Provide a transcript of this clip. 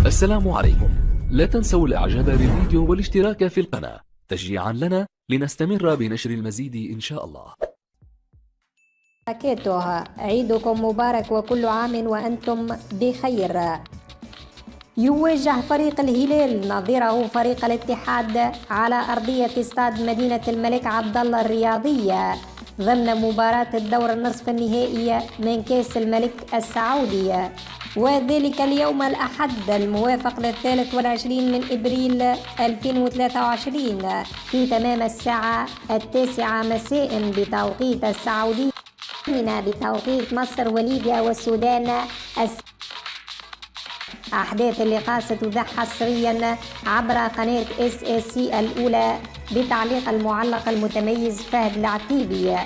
السلام عليكم. لا تنسوا الاعجاب بالفيديو والاشتراك في القناة تشجيعا لنا لنستمر بنشر المزيد إن شاء الله. عيدكم مبارك وكل عام وأنتم بخير. يواجه فريق الهلال نظيره فريق الاتحاد على أرضية استاد مدينة الملك عبدالله الرياضية ضمن مباراة الدور النصف النهائي من كأس الملك السعودي، وذلك اليوم الأحد الموافق لل23 من إبريل 2023 في تمام الساعة 9 مساء بتوقيت السعودية، بتوقيت مصر وليبيا والسودان. أحداث اللقاء ستذاع حصريا عبر قناة SSC الأولى بتعليق المعلق المتميز فهد العتيبي.